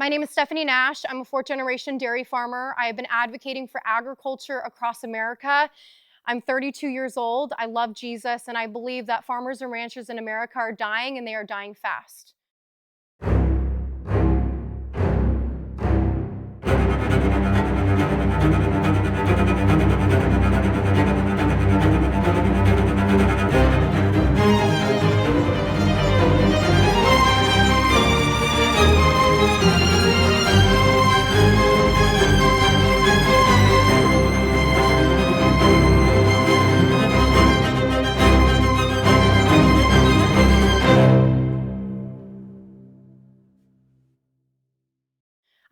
My name is Stephanie Nash. I'm a fourth-generation dairy farmer. I have been advocating for agriculture across America. I'm 32 years old. I love Jesus, and I believe that farmers and ranchers in America are dying, and they are dying fast.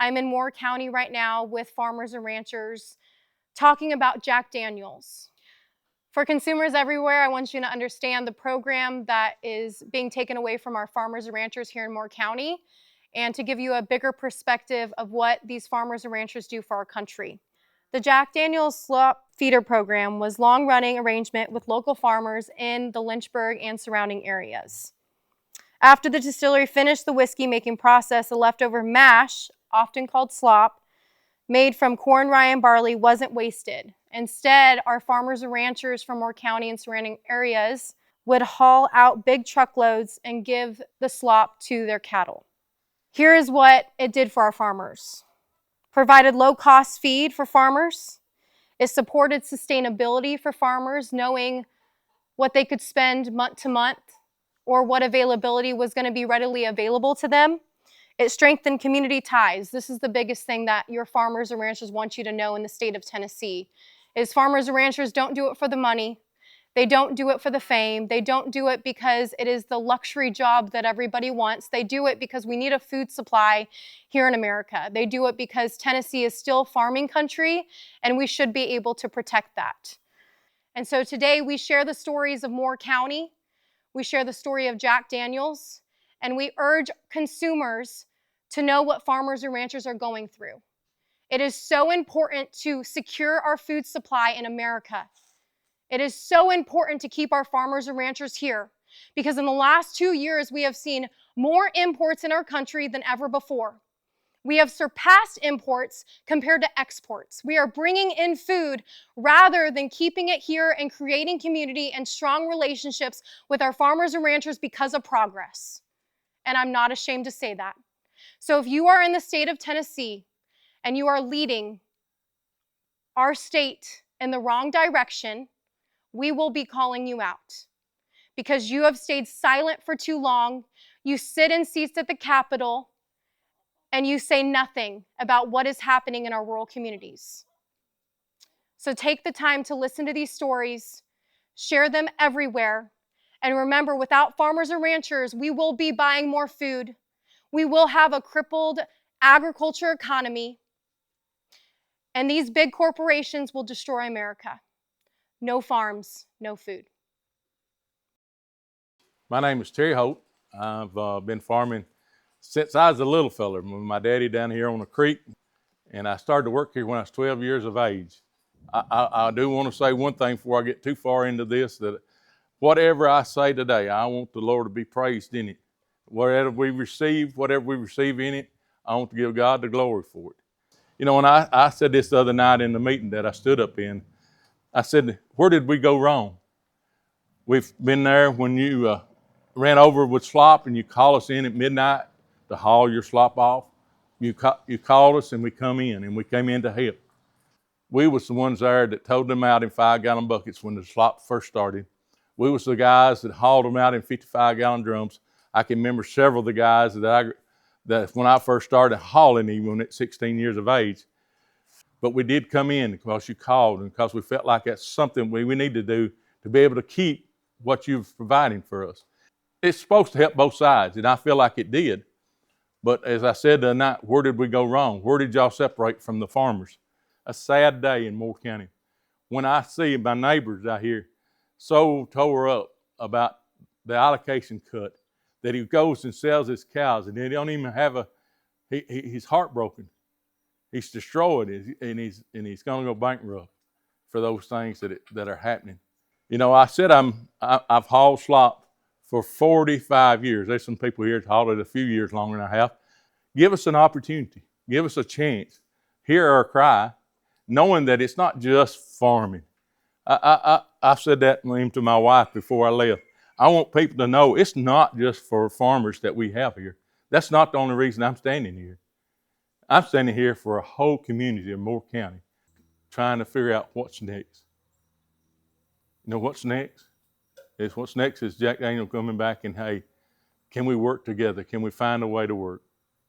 I'm in Moore County right now with farmers and ranchers talking about Jack Daniels. For consumers everywhere, I want you to understand the program that is being taken away from our farmers and ranchers here in Moore County, and to give you a bigger perspective of what these farmers and ranchers do for our country. The Jack Daniels Slop Feeder Program was a long-running arrangement with local farmers in the Lynchburg and surrounding areas. After the distillery finished the whiskey-making process, the leftover mash, often called slop, made from corn, rye, and barley wasn't wasted. Instead, our farmers and ranchers from Moore County and surrounding areas would haul out big truckloads and give the slop to their cattle. Here is what it did for our farmers. Provided low-cost feed for farmers. It supported sustainability for farmers, knowing what they could spend month to month or what availability was going to be readily available to them. It strengthened community ties. This is the biggest thing that your farmers and ranchers want you to know in the state of Tennessee, is farmers and ranchers don't do it for the money. They don't do it for the fame. They don't do it because it is the luxury job that everybody wants. They do it because we need a food supply here in America. They do it because Tennessee is still farming country, and we should be able to protect that. And so today we share the stories of Moore County. We share the story of Jack Daniels, and we urge consumers to know what farmers and ranchers are going through. It is so important to secure our food supply in America. It is so important to keep our farmers and ranchers here, because in the last 2 years, we have seen more imports in our country than ever before. We have surpassed imports compared to exports. We are bringing in food rather than keeping it here and creating community and strong relationships with our farmers and ranchers because of progress. And I'm not ashamed to say that. So if you are in the state of Tennessee and you are leading our state in the wrong direction, we will be calling you out because you have stayed silent for too long. You sit in seats at the Capitol and you say nothing about what is happening in our rural communities. So take the time to listen to these stories, share them everywhere, and remember, without farmers and ranchers, we will be buying more food. We will have a crippled agriculture economy, and these big corporations will destroy America. No farms, no food. My name is Terry Holt. I've been farming since I was a little feller with my daddy down here on the creek, and I started to work here when I was 12 years of age. I do want to say one thing before I get too far into this, that whatever I say today, I want the Lord to be praised in it. Whatever we receive in it, I want to give God the glory for it. You know, and I said this the other night in the meeting that I stood up in. I said, where did we go wrong? We've been there when you ran over with slop and you call us in at midnight to haul your slop off. You called us and we come in, and we came in to help. We was the ones there that towed them out in 5-gallon buckets when the slop first started. We was the guys that hauled them out in 55-gallon drums. I can remember several of the guys that when I first started hauling, even at 16 years of age. But we did come in because you called and because we felt like that's something we need to do to be able to keep what you're providing for us. It's supposed to help both sides, and I feel like it did. But as I said the other night, where did we go wrong? Where did y'all separate from the farmers? A sad day in Moore County when I see my neighbors out here so tore up about the allocation cut that he goes and sells his cows, and they don't even have he's heartbroken. He's destroyed, and he's going to go bankrupt for those things that are happening. You know, I said I've hauled slop for 45 years. There's some people here that hauled it a few years longer than I have. Give us an opportunity. Give us a chance. Hear our cry, knowing that it's not just farming. I said that even to my wife before I left. I want people to know it's not just for farmers that we have here. That's not the only reason I'm standing here. I'm standing here for a whole community of Moore County, trying to figure out what's next. You know what's next? What's next is Jack Daniel coming back and, hey, can we work together? Can we find a way to work?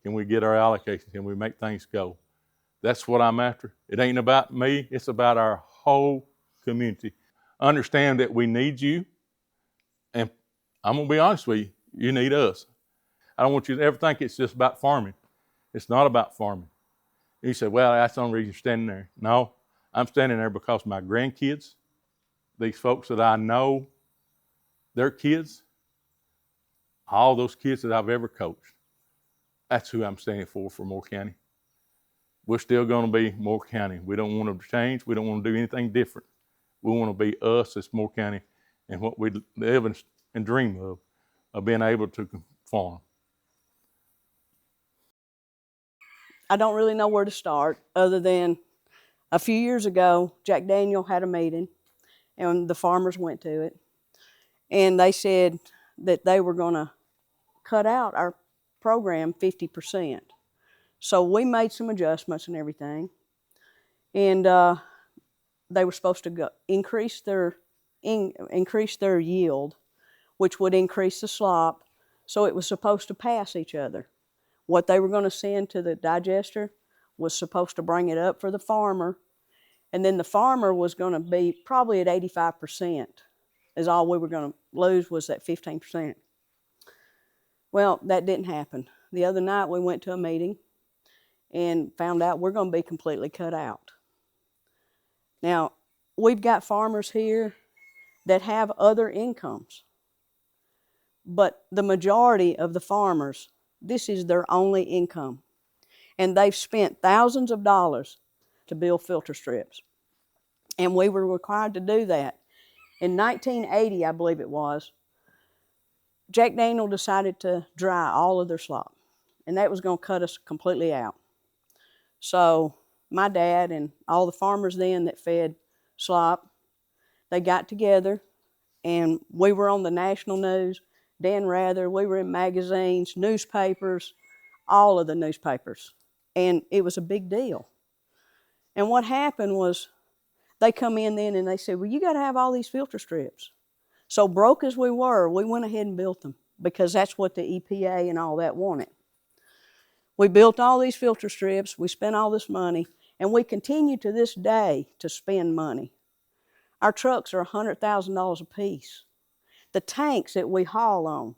Can we get our allocations? Can we make things go? That's what I'm after. It ain't about me. It's about our whole community. Understand that we need you, and I'm going to be honest with you, you need us. I don't want you to ever think it's just about farming. It's not about farming. You say, well, that's the only reason you're standing there. No, I'm standing there because my grandkids, these folks that I know, their kids, all those kids that I've ever coached, that's who I'm standing for Moore County. We're still going to be Moore County. We don't want to change. We don't want to do anything different. We want to be us as Moore County and what we live and dream of being able to farm. I don't really know where to start other than a few years ago, Jack Daniel had a meeting and the farmers went to it. And they said that they were going to cut out our program 50%. So we made some adjustments and everything. And they were supposed to increase their yield, which would increase the slop. So it was supposed to pass each other. What they were going to send to the digester was supposed to bring it up for the farmer. And then the farmer was going to be probably at 85%, is all we were going to lose was that 15%. Well, that didn't happen. The other night we went to a meeting and found out we're going to be completely cut out. Now, we've got farmers here that have other incomes, but the majority of the farmers, this is their only income. And they've spent thousands of dollars to build filter strips. And we were required to do that. In 1980, I believe it was, Jack Daniel decided to dry all of their slop. And that was going to cut us completely out. So my dad and all the farmers then that fed slop, they got together and we were on the national news. Dan Rather, we were in magazines, newspapers, all of the newspapers. And it was a big deal. And what happened was they come in then and they said, well, you got to have all these filter strips. So broke as we were, we went ahead and built them because that's what the EPA and all that wanted. We built all these filter strips, we spent all this money, and we continue to this day to spend money. Our trucks are $100,000 a piece. The tanks that we haul on,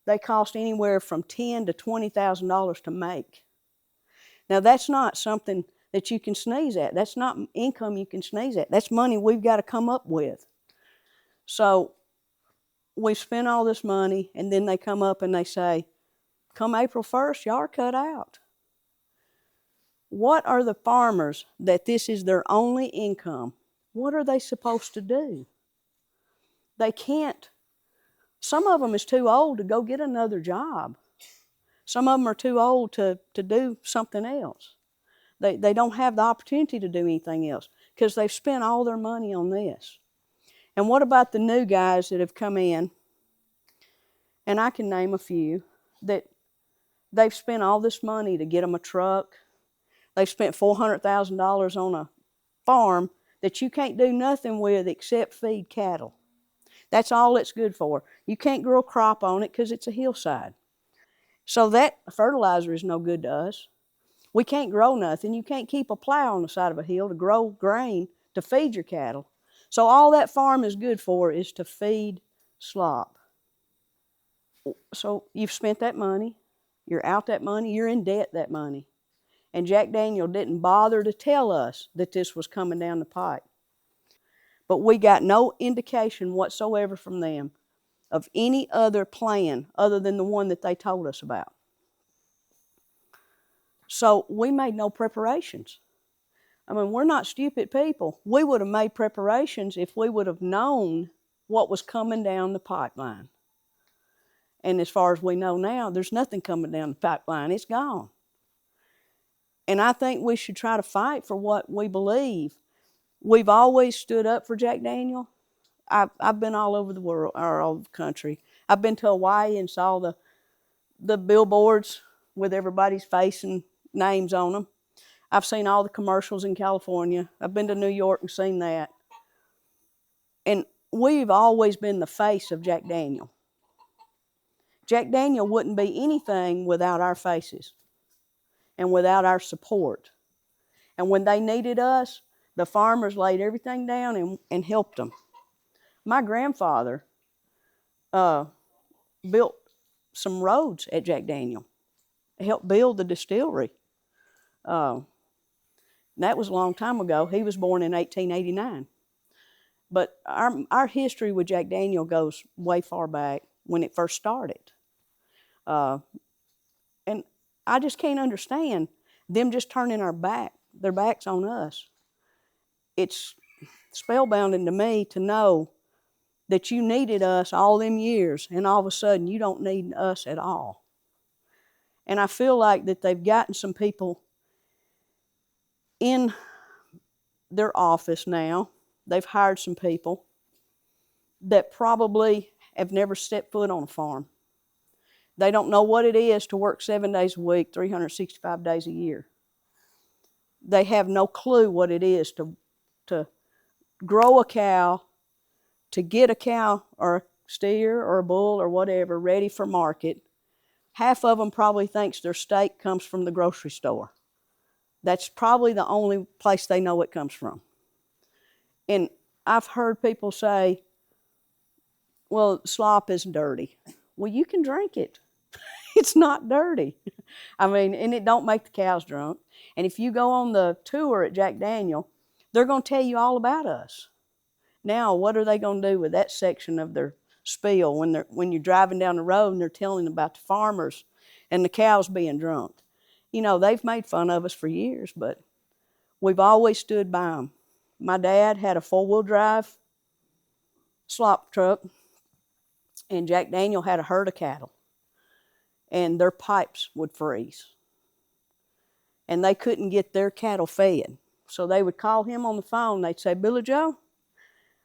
they cost anywhere from $10,000 to $20,000 to make. Now that's not something that you can sneeze at. That's not income you can sneeze at. That's money we've got to come up with. So we spent all this money, and then they come up and they say, come April 1st, y'all are cut out. What are the farmers that this is their only income? What are they supposed to do? They can't. Some of them is too old to go get another job. Some of them are too old to do something else. They don't have the opportunity to do anything else because they've spent all their money on this. And what about the new guys that have come in? And I can name a few that they've spent all this money to get them a truck. They've spent $400,000 on a farm that you can't do nothing with except feed cattle. That's all it's good for. You can't grow a crop on it because it's a hillside. So that fertilizer is no good to us. We can't grow nothing. You can't keep a plow on the side of a hill to grow grain to feed your cattle. So all that farm is good for is to feed slop. So you've spent that money, you're out that money, you're in debt that money. And Jack Daniel didn't bother to tell us that this was coming down the pipe. But we got no indication whatsoever from them of any other plan other than the one that they told us about. So we made no preparations. I mean, we're not stupid people. We would have made preparations if we would have known what was coming down the pipeline. And as far as we know now, there's nothing coming down the pipeline. It's gone. And I think we should try to fight for what we believe. We've always stood up for Jack Daniel. I've been all over the world, or all over the country. I've been to Hawaii and saw the billboards with everybody's face and names on them. I've seen all the commercials in California. I've been to New York and seen that. And we've always been the face of Jack Daniel. Jack Daniel wouldn't be anything without our faces and without our support. And when they needed us, the farmers laid everything down and helped them. My grandfather built some roads at Jack Daniel, helped build the distillery. That was a long time ago. He was born in 1889. But our history with Jack Daniel goes way far back when it first started. And I just can't understand them just turning their backs on us. It's spellbounding to me to know that you needed us all them years, and all of a sudden you don't need us at all. And I feel like that they've gotten some people in their office now. They've hired some people that probably have never stepped foot on a farm. They don't know what it is to work 7 days a week, 365 days a year. They have no clue what it is to grow a cow, to get a cow or a steer or a bull or whatever ready for market. Half of them probably thinks their steak comes from the grocery store. That's probably the only place they know it comes from. And I've heard people say, well, slop is dirty. Well, you can drink it. It's not dirty. I mean, and it don't make the cows drunk. And if you go on the tour at Jack Daniel, they're going to tell you all about us. Now, what are they going to do with that section of their spiel when you're driving down the road and they're telling about the farmers and the cows being drunk? You know, they've made fun of us for years, but we've always stood by them. My dad had a 4-wheel drive slop truck, and Jack Daniel had a herd of cattle, and their pipes would freeze, and they couldn't get their cattle fed. So they would call him on the phone. They'd say, Billy Joe,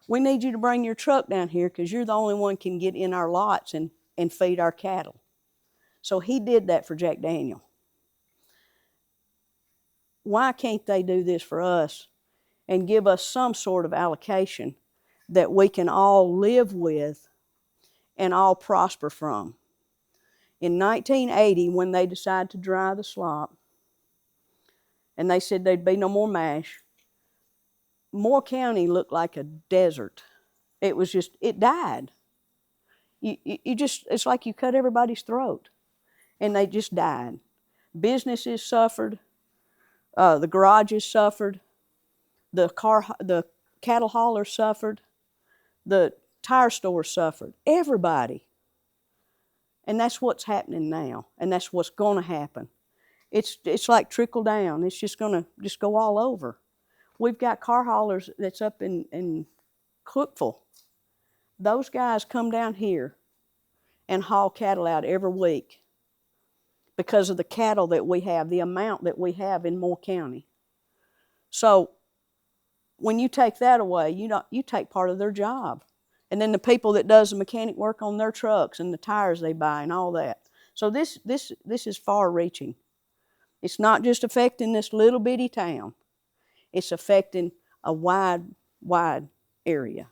we need you to bring your truck down here because you're the only one can get in our lots and feed our cattle. So he did that for Jack Daniel. Why can't they do this for us and give us some sort of allocation that we can all live with and all prosper from? In 1980, when they decided to dry the slop, and they said there'd be no more mash, Moore County looked like a desert. It was just, it died. It's like you cut everybody's throat, and they just died. Businesses suffered, the garages suffered, the cattle haulers suffered, the tire stores suffered, everybody. And that's what's happening now, and that's what's going to happen. It's like trickle down. It's just going to just go all over. We've got car haulers that's up in Cookville. Those guys come down here and haul cattle out every week because of the cattle that we have, the amount that we have in Moore County. So when you take that away, you take part of their job. And then the people that does the mechanic work on their trucks and the tires they buy and all that. So this is far-reaching. It's not just affecting this little bitty town. It's affecting a wide area.